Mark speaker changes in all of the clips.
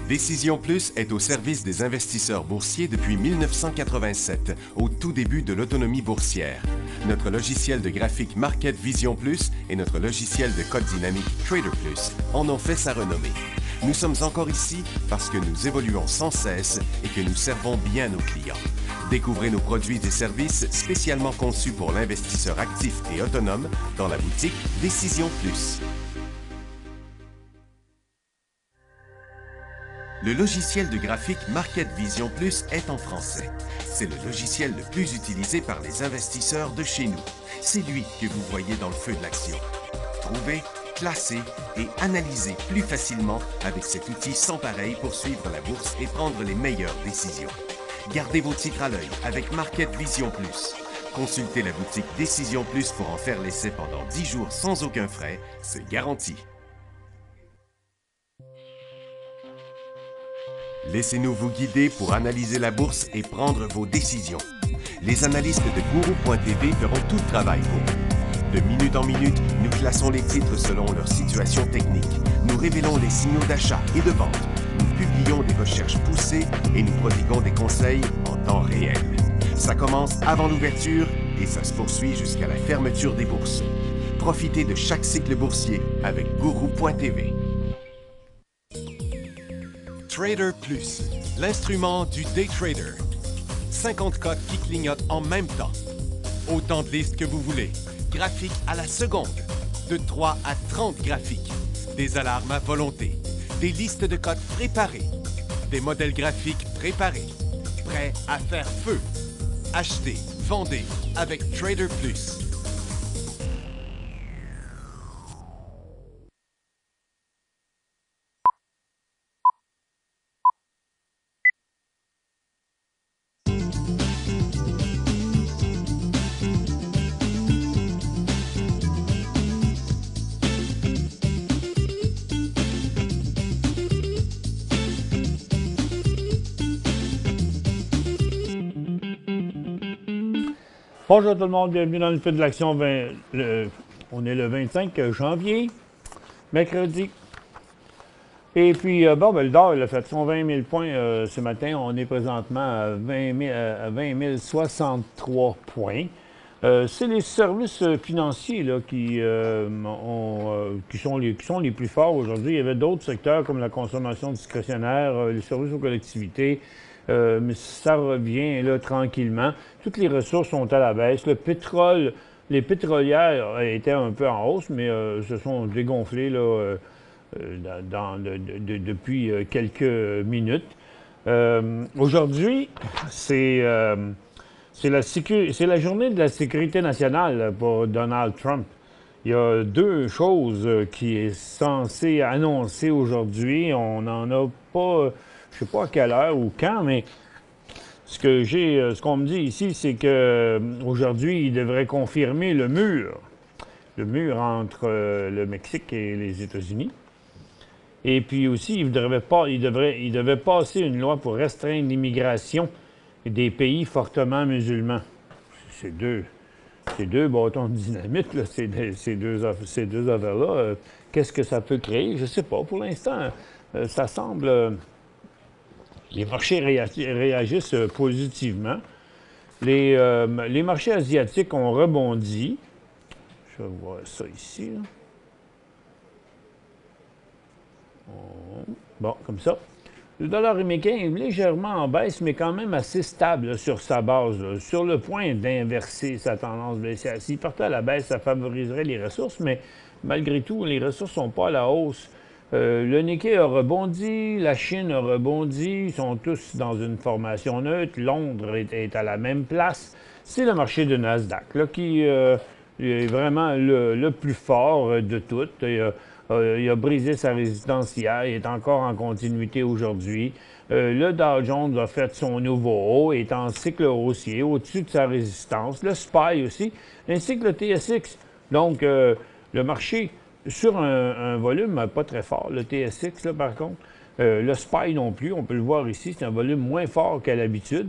Speaker 1: Décision Plus est au service des investisseurs boursiers depuis 1987, au tout début de l'autonomie boursière. Notre logiciel de graphique Market Vision Plus et notre logiciel de code dynamique Trader Plus en ont fait sa renommée. Nous sommes encore ici parce que nous évoluons sans cesse et que nous servons bien nos clients. Découvrez nos produits et services spécialement conçus pour l'investisseur actif et autonome dans la boutique Décision Plus. Le logiciel de graphique Market Vision Plus est en français. C'est le logiciel le plus utilisé par les investisseurs de chez nous. C'est lui que vous voyez dans le feu de l'action. Trouvez, classer et analyser plus facilement avec cet outil sans pareil pour suivre la bourse et prendre les meilleures décisions. Gardez vos titres à l'œil avec Market Vision Plus. Consultez la boutique Décision Plus pour en faire l'essai pendant 10 jours sans aucun frais, c'est garanti. Laissez-nous vous guider pour analyser la bourse et prendre vos décisions. Les analystes de Guru.tv feront tout le travail pour vous. De minute en minute, nous classons les titres selon leur situation technique. Nous révélons les signaux d'achat et de vente. Nous publions des recherches poussées et nous prodiguons des conseils en temps réel. Ça commence avant l'ouverture et ça se poursuit jusqu'à la fermeture des bourses. Profitez de chaque cycle boursier avec Guru.tv. Trader Plus, l'instrument du day trader. 50 cotes qui clignotent en même temps. Autant de listes que vous voulez. Graphiques à la seconde. De 3 à 30 graphiques. Des alarmes à volonté. Des listes de cotes préparées. Des modèles graphiques préparés. Prêts à faire feu. Achetez, vendez avec Trader Plus.
Speaker 2: Bonjour tout le monde, bienvenue dans le feu de l'action. On est le 25 janvier, mercredi. Et puis, le dollar, il a fait son 20 000 points ce matin. On est présentement à 20 063 points. C'est les services financiers là, qui sont les plus forts aujourd'hui. Il y avait d'autres secteurs comme la consommation discrétionnaire, les services aux collectivités. Mais ça revient là tranquillement. Toutes les ressources sont à la baisse. Le pétrole, les pétrolières étaient un peu en hausse, mais se sont dégonflées là, depuis quelques minutes. Aujourd'hui, c'est la journée de la sécurité nationale pour Donald Trump. Il y a deux choses qui est censé annoncer aujourd'hui. On n'en a pas... Je ne sais pas à quelle heure ou quand, mais ce qu'on me dit ici, c'est qu'aujourd'hui, il devrait confirmer le mur entre le Mexique et les États-Unis. Et puis aussi, il devait passer une loi pour restreindre l'immigration des pays fortement musulmans. C'est deux bâtons de dynamite, là, ces deux affaires-là. Qu'est-ce que ça peut créer? Je ne sais pas. Pour l'instant, ça semble... Les marchés réagissent positivement. Les marchés asiatiques ont rebondi. Je vais voir ça ici. Là. Bon, comme ça. Le dollar américain est légèrement en baisse, mais quand même assez stable là, sur sa base. Là. Sur le point d'inverser sa tendance baissière. S'il partait à la baisse, ça favoriserait les ressources, mais malgré tout, les ressources ne sont pas à la hausse. Le Nikkei a rebondi, la Chine a rebondi, ils sont tous dans une formation neutre. Londres est à la même place. C'est le marché de Nasdaq là, qui est vraiment le plus fort de toutes. Il a brisé sa résistance hier, il est encore en continuité aujourd'hui. Le Dow Jones a fait son nouveau haut, est en cycle haussier au-dessus de sa résistance. Le SPY aussi, ainsi que le TSX. Donc, le marché... Sur un volume pas très fort, le TSX, là, par contre, le SPY non plus, on peut le voir ici, c'est un volume moins fort qu'à l'habitude.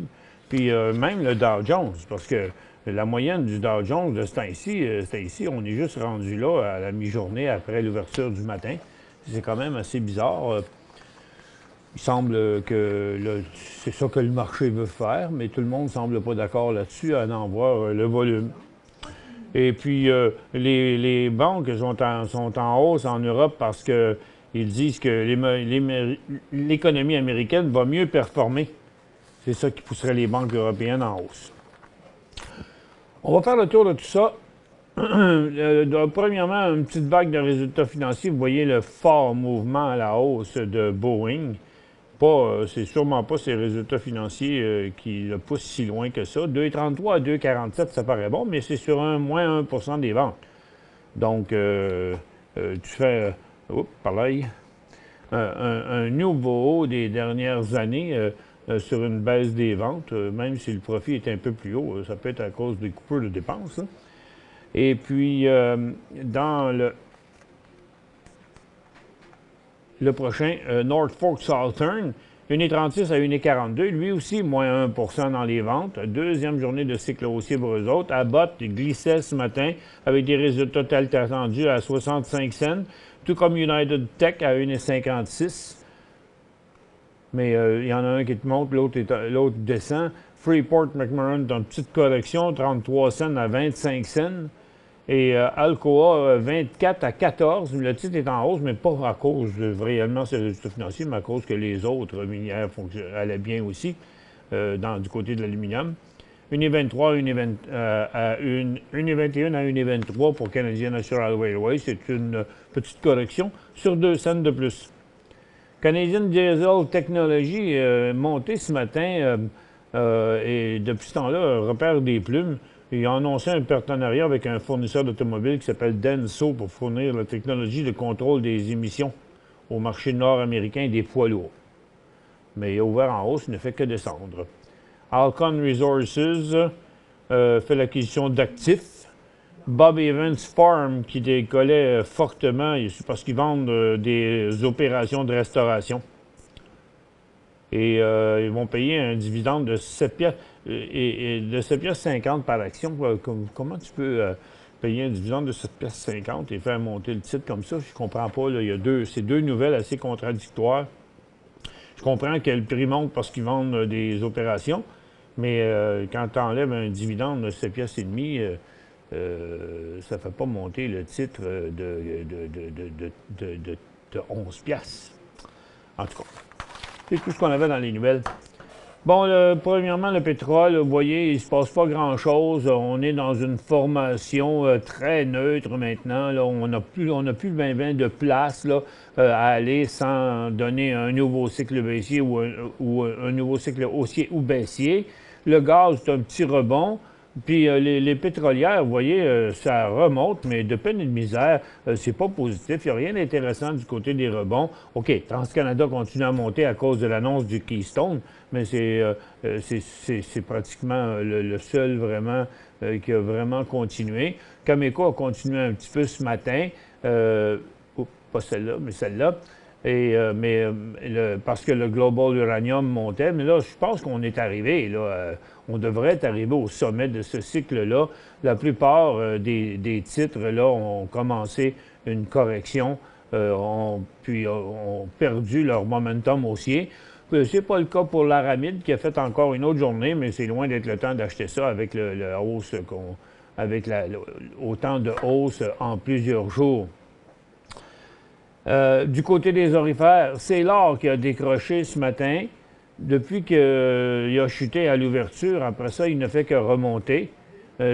Speaker 2: Puis même le Dow Jones, parce que la moyenne du Dow Jones de ce temps-ci, on est juste rendu là à la mi-journée après l'ouverture du matin. C'est quand même assez bizarre. Il semble que c'est ça que le marché veut faire, mais tout le monde ne semble pas d'accord là-dessus, à en voir le volume. Et puis, les banques sont en hausse en Europe parce qu'ils disent que l'économie américaine va mieux performer. C'est ça qui pousserait les banques européennes en hausse. On va faire le tour de tout ça. Premièrement, une petite vague de résultats financiers. Vous voyez le fort mouvement à la hausse de Boeing. C'est sûrement pas ces résultats financiers qui le poussent si loin que ça. 2,33 à 2,47, ça paraît bon, mais c'est sur moins 1 des ventes. Donc, tu fais, pareil, un nouveau haut des dernières années sur une baisse des ventes, même si le profit est un peu plus haut. Ça peut être à cause des coupures de dépenses. Hein. Et puis, dans le prochain, Norfolk Southern, 1,36 à 1,42, lui aussi, moins 1 dans les ventes. Deuxième journée de cycle haussier pour eux autres. Abbott glissait ce matin avec des résultats tels attendus à 65 cents, tout comme United Tech à 1,56. Mais il y en a un qui te monte, l'autre descend. Freeport McMoran dans une petite correction, 33 cents à 25 cents. Et Alcoa, 24 à 14. Le titre est en hausse, mais pas à cause de réellement ses résultats financiers, mais à cause que les autres minières allaient bien aussi du côté de l'aluminium. 1,23 à 1,21 à 1,23 pour Canadian National Railway. C'est une petite correction sur 2 cents de plus. Canadian Diesel Technology monté ce matin et depuis ce temps-là repère des plumes. Il a annoncé un partenariat avec un fournisseur d'automobiles qui s'appelle Denso pour fournir la technologie de contrôle des émissions au marché nord-américain des poids lourds. Mais il a ouvert en hausse, il ne fait que descendre. Alcon Resources fait l'acquisition d'actifs. Bob Evans Farm qui décollait fortement parce qu'ils vendent des opérations de restauration. Et ils vont payer un dividende de 7 piastres et de 7 piastres 50 par action. Comment tu peux payer un dividende de 7 piastres 50 et faire monter le titre comme ça? Je ne comprends pas. Là, c'est deux nouvelles assez contradictoires. Je comprends que le prix monte parce qu'ils vendent des opérations, mais quand tu enlèves un dividende de 7 piastres et demi, ça ne fait pas monter le titre de 11 piastres. En tout cas. C'est tout ce qu'on avait dans les nouvelles. Bon, premièrement, le pétrole, vous voyez, il ne se passe pas grand-chose. On est dans une formation très neutre maintenant. Là. On n'a plus bien de place là, à aller sans donner un nouveau cycle baissier ou un nouveau cycle haussier ou baissier. Le gaz, c'est un petit rebond. Puis les pétrolières, vous voyez, ça remonte, mais de peine et de misère, c'est pas positif. Il n'y a rien d'intéressant du côté des rebonds. OK, TransCanada continue à monter à cause de l'annonce du Keystone, mais c'est pratiquement le seul vraiment qui a vraiment continué. Cameco a continué un petit peu ce matin, pas celle-là, mais celle-là. Parce que le Global Uranium montait. Mais là, je pense qu'on est arrivé, là, on devrait être arrivé au sommet de ce cycle-là. La plupart des titres, là, ont commencé une correction, puis ont perdu leur momentum haussier. C'est pas le cas pour l'Aramide, qui a fait encore une autre journée, mais c'est loin d'être le temps d'acheter ça avec la hausse autant de hausse en plusieurs jours. Du côté des orifères, c'est l'or qui a décroché ce matin. Depuis qu'il a chuté à l'ouverture, après ça, il ne fait que remonter.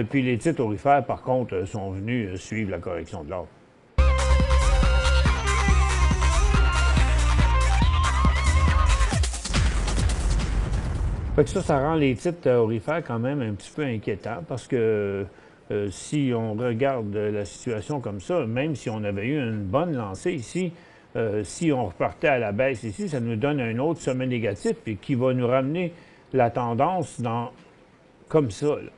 Speaker 2: Puis les titres orifères, par contre, sont venus suivre la correction de l'or. Fait que ça rend les titres orifères quand même un petit peu inquiétants parce que si on regarde la situation comme ça, même si on avait eu une bonne lancée ici, si on repartait à la baisse ici, ça nous donne un autre sommet négatif et qui va nous ramener la tendance comme ça. Là.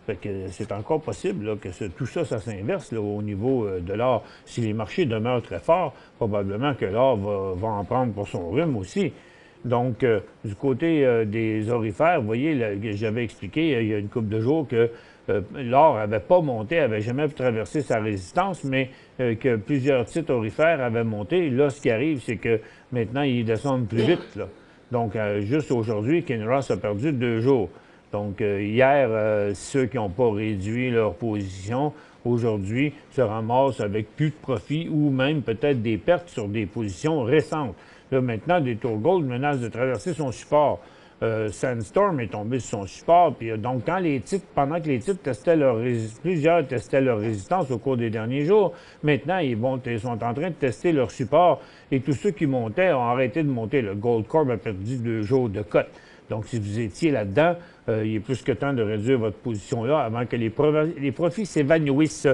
Speaker 2: Fait que c'est encore possible là, que tout ça s'inverse au niveau de l'or. Si les marchés demeurent très forts, probablement que l'or va en prendre pour son rhume aussi. Donc, du côté des orifères, vous voyez, j'avais expliqué il y a une couple de jours que l'or n'avait pas monté, n'avait jamais traversé sa résistance, mais que plusieurs titres aurifères avaient monté. Là, ce qui arrive, c'est que maintenant, ils descendent plus vite, là. Donc, juste aujourd'hui, Kinross a perdu 2 jours. Donc, hier, ceux qui n'ont pas réduit leur position, aujourd'hui, se ramassent avec plus de profit ou même peut-être des pertes sur des positions récentes. Là, maintenant, des tours gold menacent de traverser son support. Sandstorm est tombé sur son support. Puis, donc, pendant que les titres testaient plusieurs testaient leur résistance au cours des derniers jours, maintenant, ils sont en train de tester leur support. Et tous ceux qui montaient ont arrêté de monter. Le Gold Corp a perdu 2 jours de cote. Donc, si vous étiez là-dedans, il est plus que temps de réduire votre position là avant que les profits s'évanouissent.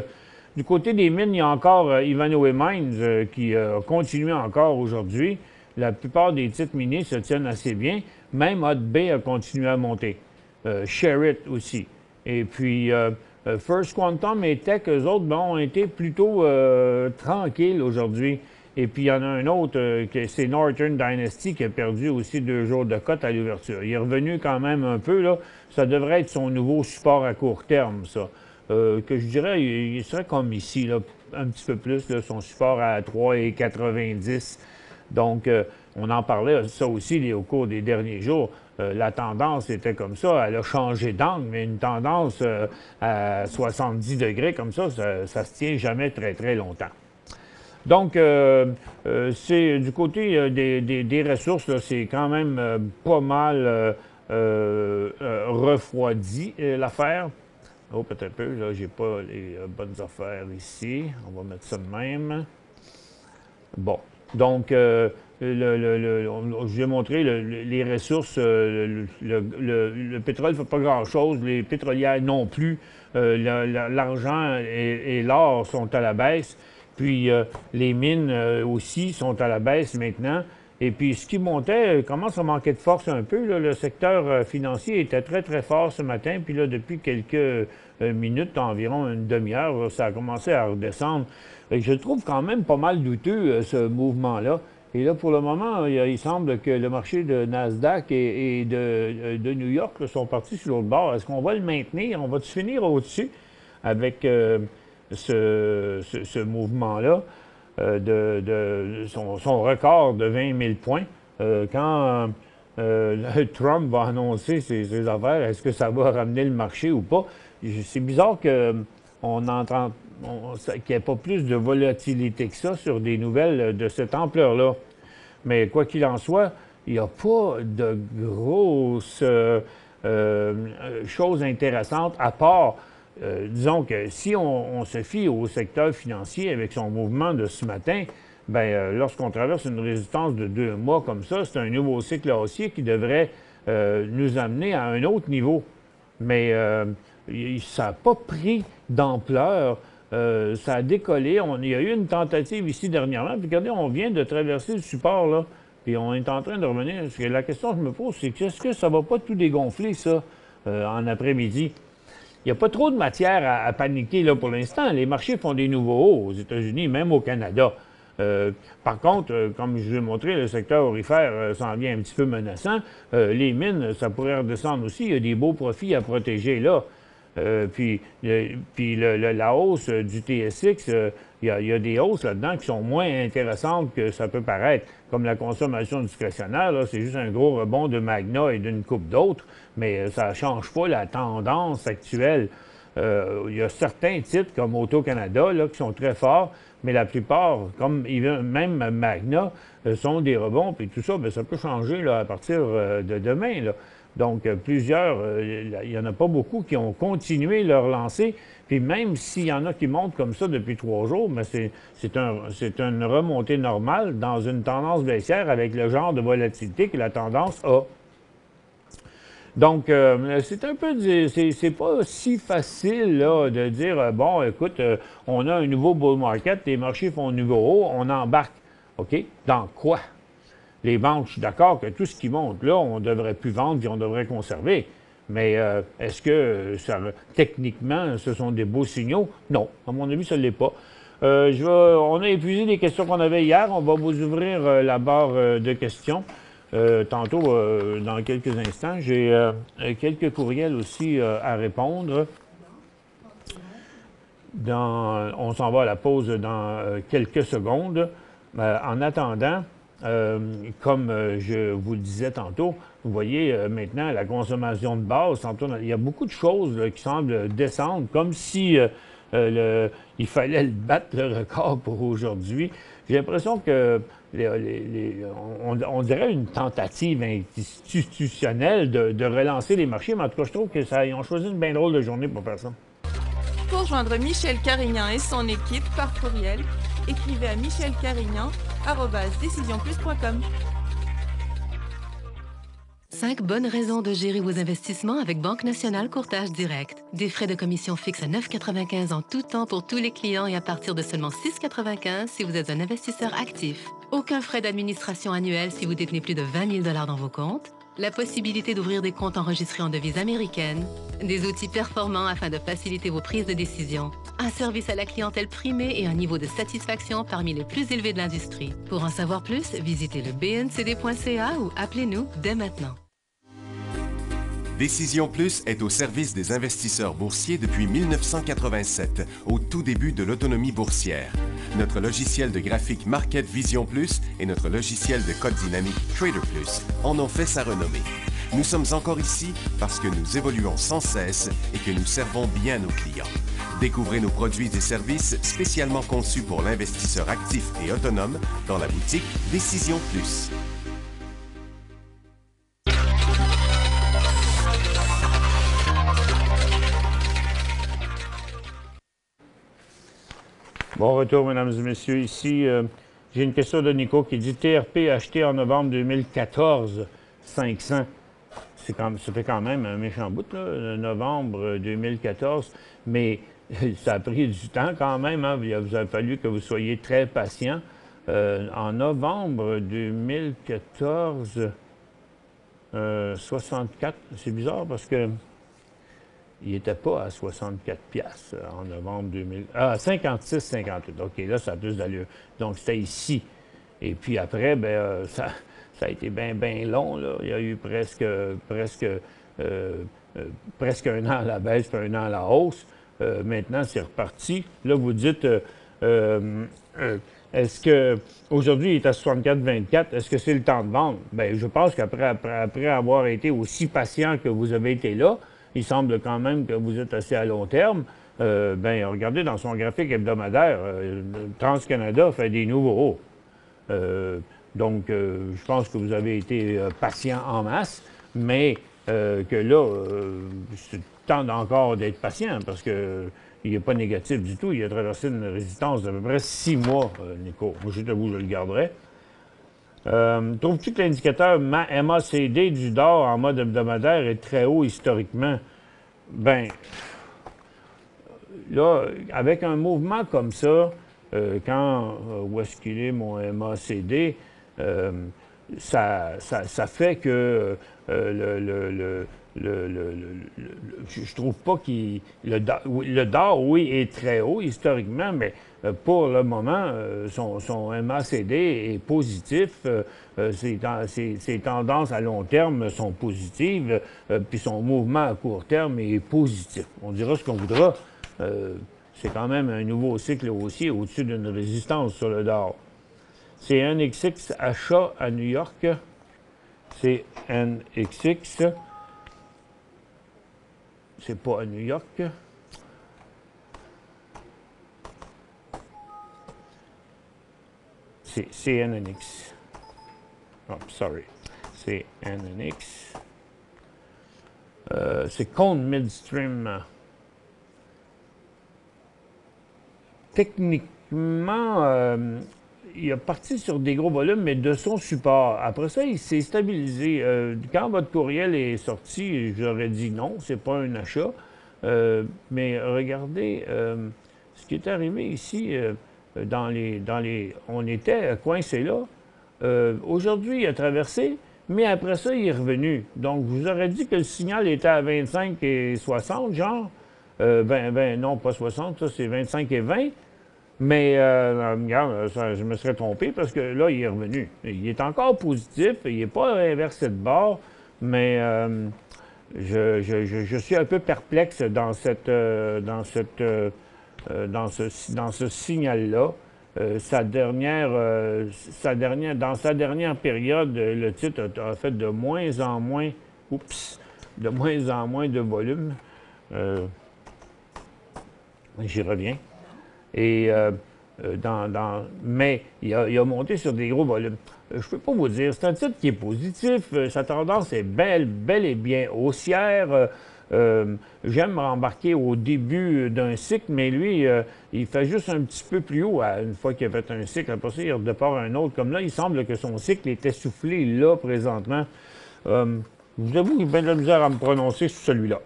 Speaker 2: Du côté des mines, il y a encore Ivanhoe Mines qui a continué encore aujourd'hui. La plupart des titres miniers se tiennent assez bien. Même Hut Bay a continué à monter. Sherritt aussi. Et puis, First Quantum et Teck, eux autres, ont été plutôt tranquilles aujourd'hui. Et puis, il y en a un autre, c'est Northern Dynasty, qui a perdu aussi 2 jours de cote à l'ouverture. Il est revenu quand même un peu, là. Ça devrait être son nouveau support à court terme, ça. Que je dirais, il serait comme ici, là, un petit peu plus, là, son support à 3,90. Donc, on en parlait ça aussi au cours des derniers jours. La tendance était comme ça. Elle a changé d'angle, mais une tendance à 70 degrés comme ça, ça se tient jamais très, très longtemps. Donc, c'est du côté des ressources, c'est quand même pas mal refroidi l'affaire. Oh, peut-être un peu, là, j'ai pas les bonnes affaires ici. On va mettre ça de même. Bon. Donc, je vais montrer les ressources. Le pétrole ne fait pas grand-chose. Les pétrolières non plus. L'argent et l'or sont à la baisse. Puis, les mines aussi sont à la baisse maintenant. Et puis, ce qui montait commence à manquer de force un peu, là. Le secteur financier était très, très fort ce matin. Puis là, depuis quelques minutes, environ une demi-heure, là, ça a commencé à redescendre. Et je le trouve quand même pas mal douteux, ce mouvement-là. Et là, pour le moment, il semble que le marché de Nasdaq et de New York là, sont partis sur l'autre bord. Est-ce qu'on va le maintenir? On va-tu finir au-dessus avec ce mouvement-là? Son record de 20 000 points. Quand Trump va annoncer ses affaires, est-ce que ça va ramener le marché ou pas? C'est bizarre qu'il n'y ait pas plus de volatilité que ça sur des nouvelles de cette ampleur-là. Mais quoi qu'il en soit, il n'y a pas de grosses choses intéressantes à part. Disons que si on se fie au secteur financier avec son mouvement de ce matin, bien, lorsqu'on traverse une résistance de 2 mois comme ça, c'est un nouveau cycle haussier qui devrait nous amener à un autre niveau. Mais ça n'a pas pris d'ampleur. Ça a décollé. Il y a eu une tentative ici dernièrement. Puis regardez, on vient de traverser le support, là. Puis on est en train de revenir. La question que je me pose, c'est est-ce que ça ne va pas tout dégonfler, ça, en après-midi? Il n'y a pas trop de matière à paniquer là, pour l'instant. Les marchés font des nouveaux hauts aux États-Unis, même au Canada. Par contre, comme je vous ai montré, le secteur aurifère s'en vient un petit peu menaçant. Les mines, ça pourrait redescendre aussi. Il y a des beaux profits à protéger là. Puis la hausse du TSX, il y a des hausses là-dedans qui sont moins intéressantes que ça peut paraître, comme la consommation discrétionnaire. C'est juste un gros rebond de Magna et d'une coupe d'autres, mais ça ne change pas la tendance actuelle. Il y a certains titres comme Auto-Canada là, qui sont très forts, mais la plupart, comme même Magna, sont des rebonds, puis tout ça, bien, ça peut changer là, à partir de demain, là. Donc, plusieurs, il n'y en a pas beaucoup qui ont continué leur lancée. Puis même s'il y en a qui montent comme ça depuis 3 jours, mais c'est une remontée normale dans une tendance baissière avec le genre de volatilité que la tendance a. Donc, c'est un peu, c'est pas si facile là, de dire, bon, écoute, on a un nouveau bull market, les marchés font un nouveau haut, on embarque. OK? Dans quoi? Les banques, je suis d'accord que tout ce qui monte là, on ne devrait plus vendre et on devrait conserver. Mais est-ce que techniquement, ce sont des beaux signaux? Non. À mon avis, ça ne l'est pas. On a épuisé les questions qu'on avait hier. On va vous ouvrir la barre de questions. Tantôt, dans quelques instants, j'ai quelques courriels aussi à répondre. On s'en va à la pause dans quelques secondes. En attendant, comme je vous le disais tantôt, vous voyez maintenant la consommation de base, il y a beaucoup de choses là, qui semblent descendre, comme si il fallait battre le record pour aujourd'hui. J'ai l'impression que on dirait une tentative institutionnelle de relancer les marchés, mais en tout cas, je trouve qu'ils ont choisi une bien drôle de journée pour faire ça.
Speaker 3: Pour joindre Michel Carignan et son équipe par courriel, écrivez à michelcarignan@decisionplus.com.
Speaker 4: 5 bonnes raisons de gérer vos investissements avec Banque Nationale Courtage Direct. Des frais de commission fixes à 9,95 en tout temps pour tous les clients et à partir de seulement 6,95 si vous êtes un investisseur actif. Aucun frais d'administration annuel si vous détenez plus de 20 000 $ dans vos comptes. La possibilité d'ouvrir des comptes enregistrés en devise américaine. Des outils performants afin de faciliter vos prises de décision. Un service à la clientèle primé et un niveau de satisfaction parmi les plus élevés de l'industrie. Pour en savoir plus, visitez le bncd.ca ou appelez-nous dès maintenant.
Speaker 1: Décision Plus est au service des investisseurs boursiers depuis 1987, au tout début de l'autonomie boursière. Notre logiciel de graphique Market Vision Plus et notre logiciel de code dynamique Trader Plus en ont fait sa renommée. Nous sommes encore ici parce que nous évoluons sans cesse et que nous servons bien nos clients. Découvrez nos produits et services spécialement conçus pour l'investisseur actif et autonome dans la boutique Décision Plus.
Speaker 2: Bon retour, mesdames et messieurs. Ici, j'ai une question de Nico qui dit TRP acheté en novembre 2014, 500. Ça fait quand même un méchant bout, là, novembre 2014. Mais ça a pris du temps quand même. Hein. Il vous a fallu que vous soyez très patient. En novembre 2014, 64, c'est bizarre parce que il n'était pas à 64 piastres en novembre 2000. Ah, 56, 58. OK, là, ça a plus d'allure. Donc, c'était ici. Et puis après, ben, ça a été bien long. Là. Il y a eu presque un an à la baisse puis un an à la hausse. Maintenant, c'est reparti. Là, vous dites, est-ce que aujourd'hui il est à 64,24, est-ce que c'est le temps de vendre? Bien, je pense qu'après avoir été aussi patient que vous avez été là, il semble quand même que vous êtes assez à long terme. Bien, regardez dans son graphique hebdomadaire, TransCanada fait des nouveaux hauts. Donc, je pense que vous avez été patient en masse, mais que là, c'est temps encore d'être patient parce que il n'est pas négatif du tout. Il a traversé une résistance d'à peu près 6 mois, Nico. Moi, je le garderais. Trouves-tu que l'indicateur MACD du DOR en mode hebdomadaire est très haut historiquement? Bien, là, avec un mouvement comme ça, où est-ce qu'il est, mon MACD, ça fait que je trouve pas qu'il... Le DOR, oui, est très haut historiquement, mais pour le moment, son MACD est positif. Ses tendances à long terme sont positives, puis son mouvement à court terme est positif. On dira ce qu'on voudra. C'est quand même un nouveau cycle haussier au-dessus d'une résistance sur le DOR. C'est NXX achat à New York. C'est NXX. C'est pas à New York. C'est CNNX. Oh, sorry. C'est NNX. C'est Cone Midstream. Techniquement, il est parti sur des gros volumes, mais de son support. Après ça, il s'est stabilisé. Quand votre courriel est sorti, j'aurais dit non, c'est pas un achat. Mais regardez, ce qui est arrivé ici, on était coincé là. Aujourd'hui, il a traversé, mais après ça, il est revenu. Donc, je vous aurais dit que le signal était à 25 et 60, genre. Non, pas 60, ça, c'est 25 et 20. Mais, regarde, je me serais trompé parce que là, il est revenu. Il est encore positif, il n'est pas inversé de bord, mais je suis un peu perplexe dans cette dans ce signal-là. Dans sa dernière période, le titre a fait de moins en moins de volume. J'y reviens. Et mais il a monté sur des gros volumes. Je ne peux pas vous dire, c'est un titre qui est positif. Sa tendance est bel et bien haussière. J'aime rembarquer au début d'un cycle, mais lui, il fait juste un petit peu plus haut une fois qu'il a fait un cycle. Après ça, il redépart un autre. Comme là, il semble que son cycle est essoufflé là, présentement. Je vous avoue qu'il y a bien de la misère à me prononcer sur celui-là.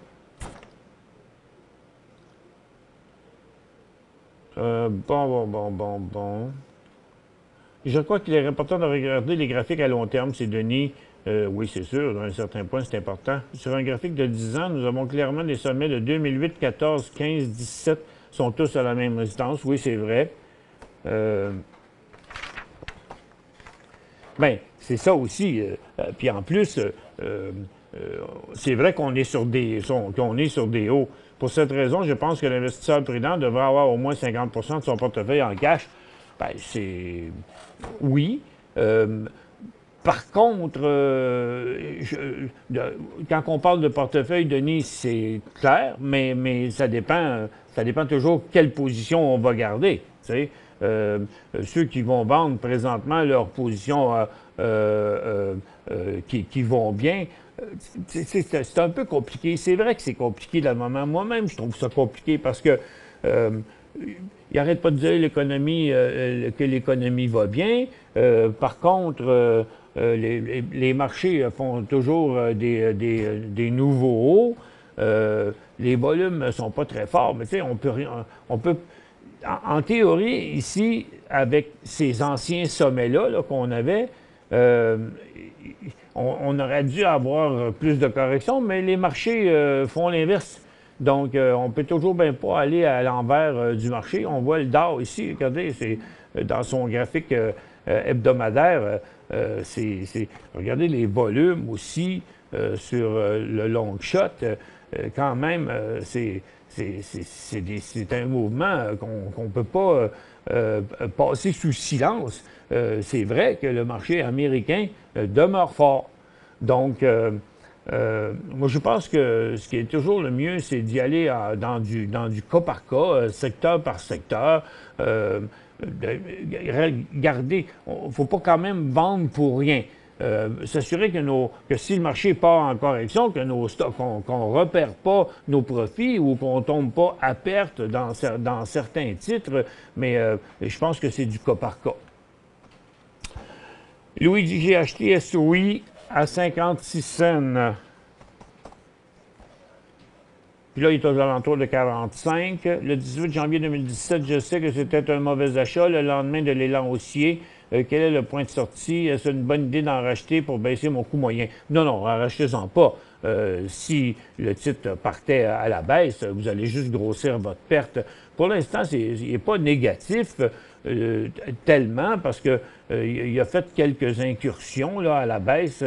Speaker 2: Bon. Je crois qu'il est important de regarder les graphiques à long terme, c'est Denis. Oui, c'est sûr, à un certain point, c'est important. Sur un graphique de 10 ans, nous avons clairement des sommets de 2008, 14, 15, 17 sont tous à la même résistance. Oui, c'est vrai. Bien, c'est ça aussi. Puis en plus, c'est vrai qu'on est sur des hauts. Pour cette raison, je pense que l'investisseur prudent devrait avoir au moins 50 de son portefeuille en cash. Bien, c'est... Oui. Par contre, quand on parle de portefeuille, Denis, c'est clair, mais ça dépend toujours quelle position on va garder. Tu sais. Ceux qui vont vendre présentement leur position qui vont bien, c'est un peu compliqué. C'est vrai que c'est compliqué dans le moment. Moi-même, je trouve ça compliqué parce que il n'arrête pas de dire que l'économie va bien. Par contre, les marchés font toujours des nouveaux hauts. Les volumes ne sont pas très forts, mais tu sais, on peut en théorie, ici, avec ces anciens sommets-là qu'on avait, on aurait dû avoir plus de corrections, mais les marchés font l'inverse. Donc, on peut toujours bien pas aller à l'envers du marché. On voit le Dow ici, regardez, c'est dans son graphique hebdomadaire, regardez les volumes aussi sur le long shot. Quand même, c'est un mouvement qu'on ne peut pas passer sous silence. C'est vrai que le marché américain demeure fort. Donc, moi, je pense que ce qui est toujours le mieux, c'est d'y aller dans du cas par cas, secteur par secteur. Garder, il ne faut pas quand même vendre pour rien. S'assurer que si le marché part en correction, que nos stocks, qu'on ne repère pas nos profits ou qu'on ne tombe pas à perte dans certains titres, mais je pense que c'est du cas par cas. Louis dit, j'ai acheté SOI à 56 cents. Puis là, il est aux alentours de 45. Le 18 janvier 2017, je sais que c'était un mauvais achat. Le lendemain de l'élan haussier, quel est le point de sortie? Est-ce une bonne idée d'en racheter pour baisser mon coût moyen? Non, rachetez-en pas. Si le titre partait à la baisse, vous allez juste grossir votre perte. Pour l'instant, il n'est pas négatif tellement parce que il a fait quelques incursions là, à la baisse.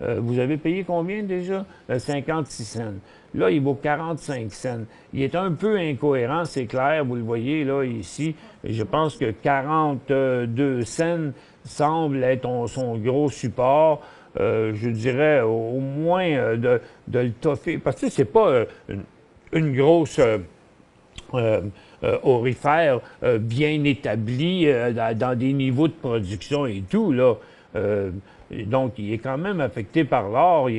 Speaker 2: Vous avez payé combien déjà? 56 cents. Là, il vaut 45 cents. Il est un peu incohérent, c'est clair, vous le voyez là, ici. Je pense que 42 cents semble être son gros support. Je dirais au moins de le toffer. Parce que c'est pas une grosse aurifère bien établie dans des niveaux de production et tout, là. Donc, il est quand même affecté par l'or.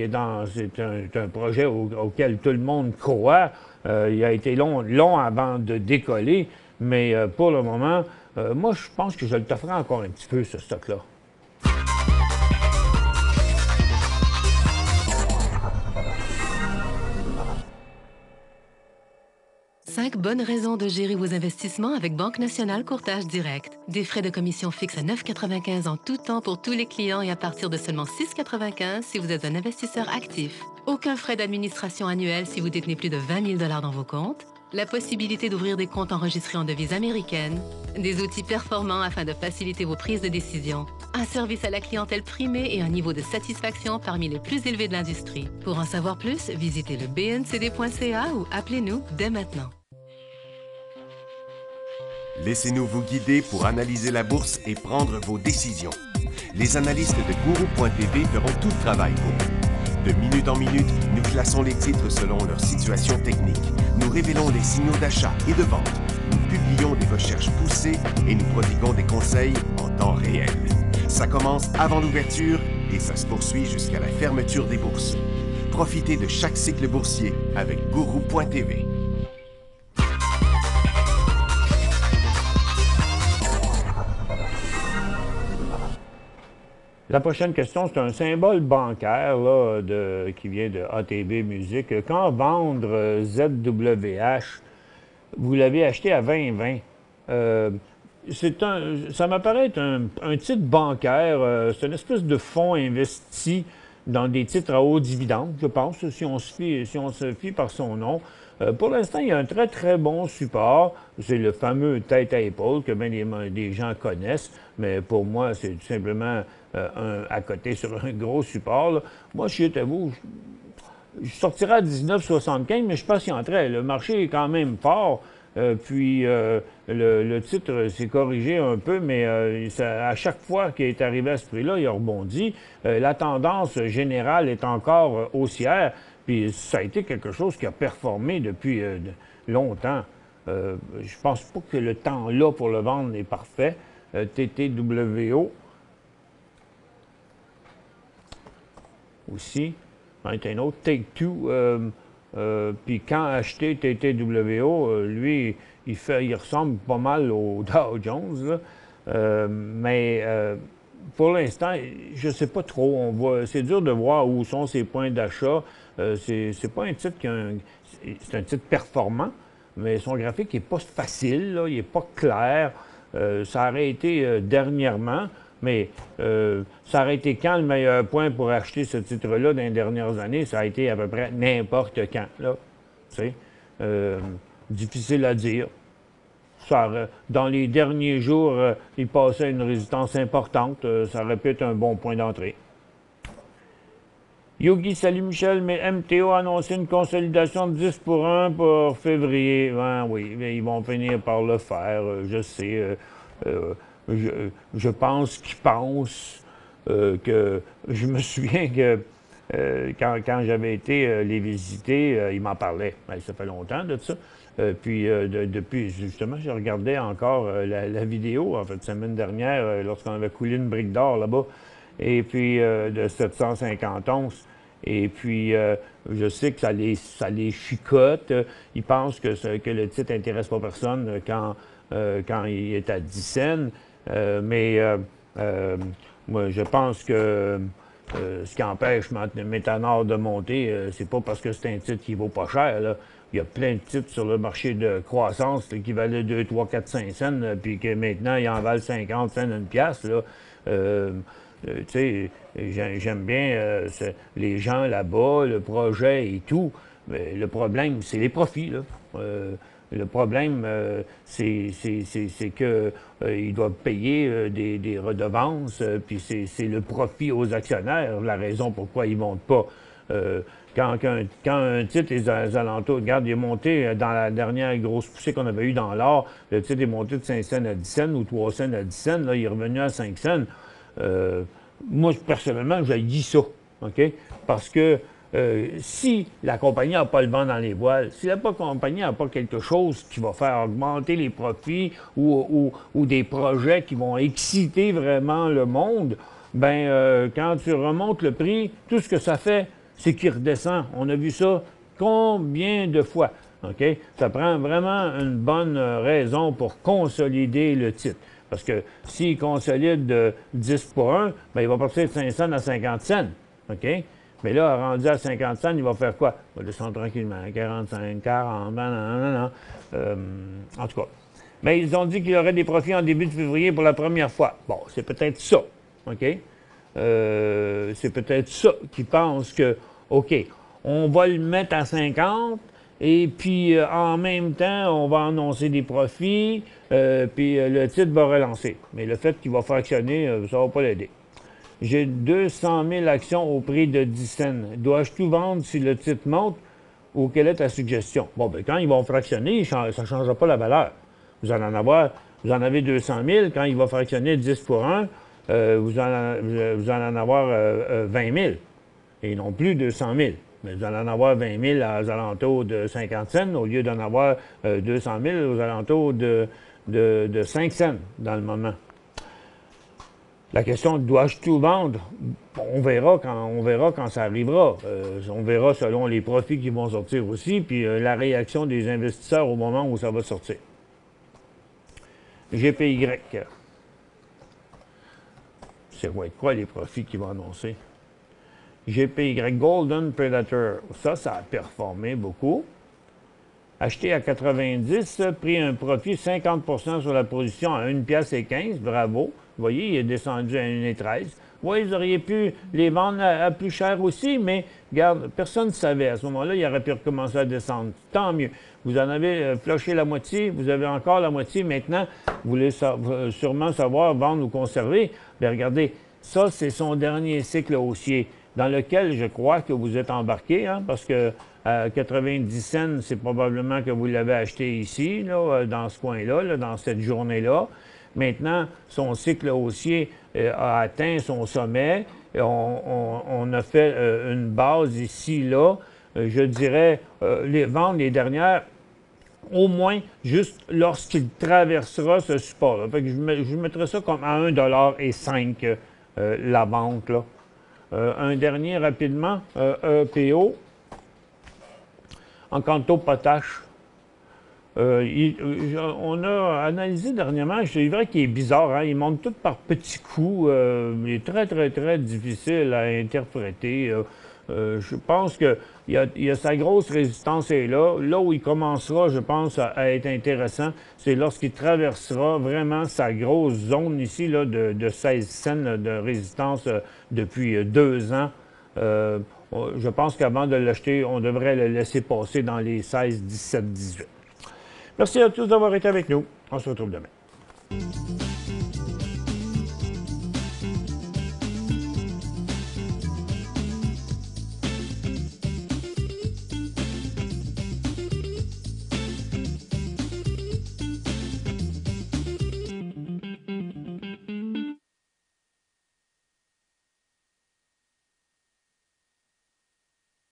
Speaker 2: C'est un projet auquel tout le monde croit. Il a été long avant de décoller, mais pour le moment, moi, je pense que je le t'offre encore un petit peu, ce stock-là.
Speaker 4: Cinq bonnes raisons de gérer vos investissements avec Banque Nationale Courtage Direct. Des frais de commission fixes à 9,95 en tout temps pour tous les clients et à partir de seulement 6,95 si vous êtes un investisseur actif. Aucun frais d'administration annuel si vous détenez plus de 20 000 $ dans vos comptes. La possibilité d'ouvrir des comptes enregistrés en devise américaine. Des outils performants afin de faciliter vos prises de décision. Un service à la clientèle primé et un niveau de satisfaction parmi les plus élevés de l'industrie. Pour en savoir plus, visitez le bncd.ca ou appelez-nous dès maintenant.
Speaker 1: Laissez-nous vous guider pour analyser la bourse et prendre vos décisions. Les analystes de Guru.tv feront tout le travail pour vous. De minute en minute, nous classons les titres selon leur situation technique. Nous révélons les signaux d'achat et de vente. Nous publions des recherches poussées et nous prodiguons des conseils en temps réel. Ça commence avant l'ouverture et ça se poursuit jusqu'à la fermeture des bourses. Profitez de chaque cycle boursier avec Guru.tv.
Speaker 2: La prochaine question, c'est un symbole bancaire là, qui vient de ATB Musique. Quand vendre ZWH, vous l'avez acheté à 20,20. Ça m'apparaît être un titre bancaire. C'est une espèce de fonds investi dans des titres à haut dividende, je pense, si on se fie par son nom. Pour l'instant, il y a un très, très bon support. C'est le fameux tête à épaule que bien des gens connaissent, mais pour moi, c'est tout simplement à côté sur un gros support. Là. Moi, je suis à vous, je sortirais à 19,75, mais je patienterais. Le marché est quand même fort. Puis le titre s'est corrigé un peu, mais à chaque fois qu'il est arrivé à ce prix-là, il a rebondi. La tendance générale est encore haussière, puis ça a été quelque chose qui a performé depuis longtemps. Je pense pas que le temps là pour le vendre est parfait. TTWO aussi. Un autre Take-Two. Puis quand acheter TTWO, lui, il ressemble pas mal au Dow Jones. Mais pour l'instant, je ne sais pas trop. C'est dur de voir où sont ses points d'achat. C'est pas un titre c'est un titre performant, mais son graphique n'est pas facile, là, il n'est pas clair. Ça aurait été dernièrement. Mais ça aurait été quand le meilleur point pour acheter ce titre-là dans les dernières années? Ça a été à peu près n'importe quand, là. Tu sais, difficile à dire. Dans les derniers jours, il passait une résistance importante. Ça aurait pu être un bon point d'entrée. Yogi, salut Michel, mais MTO a annoncé une consolidation de 10 pour 1 pour février. Ben, oui, ils vont finir par le faire, je sais. Je pense qu'ils pensent que... Je me souviens que quand j'avais été les visiter, ils m'en parlaient. Ben, ça fait longtemps de ça. Puis depuis, justement, je regardais encore la vidéo, en fait, semaine dernière, lorsqu'on avait coulé une brique d'or là-bas, et puis de 750 onces. Et puis, je sais que ça les chicote. Ils pensent que le titre n'intéresse pas personne quand il est à 10 cents. Moi, je pense que ce qui empêche Métanor de monter, c'est pas parce que c'est un titre qui vaut pas cher. Là. Il y a plein de titres sur le marché de croissance là, qui valaient 2, 3, 4, 5 cents, puis que maintenant, ils en valent 50 cents une pièce. Là. Tu sais, j'aime bien les gens là-bas, le projet et tout. Mais le problème, c'est les profits. Là. Le problème, c'est qu'ils doivent payer des redevances, puis c'est le profit aux actionnaires, la raison pourquoi ils ne montent pas. Quand un titre est aux alentours, regarde, il est monté dans la dernière grosse poussée qu'on avait eue dans l'or, le titre est monté de 5 cents à 10 cents ou 3 cents à 10 cents, là, il est revenu à 5 cents. Moi, personnellement, j'ai dit ça, OK? Parce que si la compagnie n'a pas le vent dans les voiles, si la compagnie n'a pas quelque chose qui va faire augmenter les profits ou des projets qui vont exciter vraiment le monde, ben quand tu remontes le prix, tout ce que ça fait, c'est qu'il redescend. On a vu ça combien de fois, OK? Ça prend vraiment une bonne raison pour consolider le titre. Parce que s'il consolide de 10 pour 1, ben il va partir de 5 cents à 50 cents, OK? Mais là, rendu à 50 cents, il va faire quoi? Il va descendre tranquillement, 45, 40, non. En tout cas. Mais ils ont dit qu'il y aurait des profits en début de février pour la première fois. Bon, c'est peut-être ça, OK? C'est peut-être ça qu'ils pensent que, OK, on va le mettre à 50, et puis en même temps, on va annoncer des profits, puis le titre va relancer. Mais le fait qu'il va fractionner, ça ne va pas l'aider. J'ai 200 000 actions au prix de 10 cents. Dois-je tout vendre si le titre monte ou quelle est ta suggestion? Bon, bien, quand ils vont fractionner, ça ne changera pas la valeur. vous en avez 200 000. Quand il va fractionner 10 pour 1, vous allez en avoir 20 000. Et non plus 200 000. Mais vous allez en avoir 20 000 aux alentours de 50 cents, au lieu d'en avoir 200 000 aux alentours de 5 cents dans le moment. La question, dois-je tout vendre? On verra quand ça arrivera. On verra selon les profits qui vont sortir aussi, puis la réaction des investisseurs au moment où ça va sortir. GPY. C'est quoi les profits qu'ils vont annoncer? GPY Golden Predator. Ça a performé beaucoup. Acheté à 90, pris un profit 50 sur la position à 1,15 $. Bravo. Vous voyez, il est descendu à 1,13 $. Oui, vous auriez pu les vendre à plus cher aussi, mais regarde, personne ne savait. À ce moment-là, il aurait pu recommencer à descendre. Tant mieux. Vous en avez flushé la moitié, vous avez encore la moitié. Maintenant, vous voulez sûrement savoir vendre ou conserver. Bien, regardez, ça, c'est son dernier cycle haussier, dans lequel je crois que vous êtes embarqué, hein, parce que à 90 cents, c'est probablement que vous l'avez acheté ici, là, dans ce coin-là, là, dans cette journée-là. Maintenant, son cycle haussier a atteint son sommet. On a fait une base ici, là. Je dirais, vendre les dernières, au moins juste lorsqu'il traversera ce support-là. Fait que je mettrais ça comme à 1,05 $ la vente, là. Un dernier rapidement, EPO, en Encanto Potash. On a analysé dernièrement, c'est vrai qu'il est bizarre, hein? Il monte tout par petits coups, il est très, très, très difficile à interpréter. Je pense qu'il y a sa grosse résistance est là. Là où il commencera, je pense, à être intéressant, c'est lorsqu'il traversera vraiment sa grosse zone ici là, de 16 cents de résistance depuis 2 ans. Je pense qu'avant de l'acheter, on devrait le laisser passer dans les 16, 17, 18. Merci à tous d'avoir été avec nous. On se retrouve demain.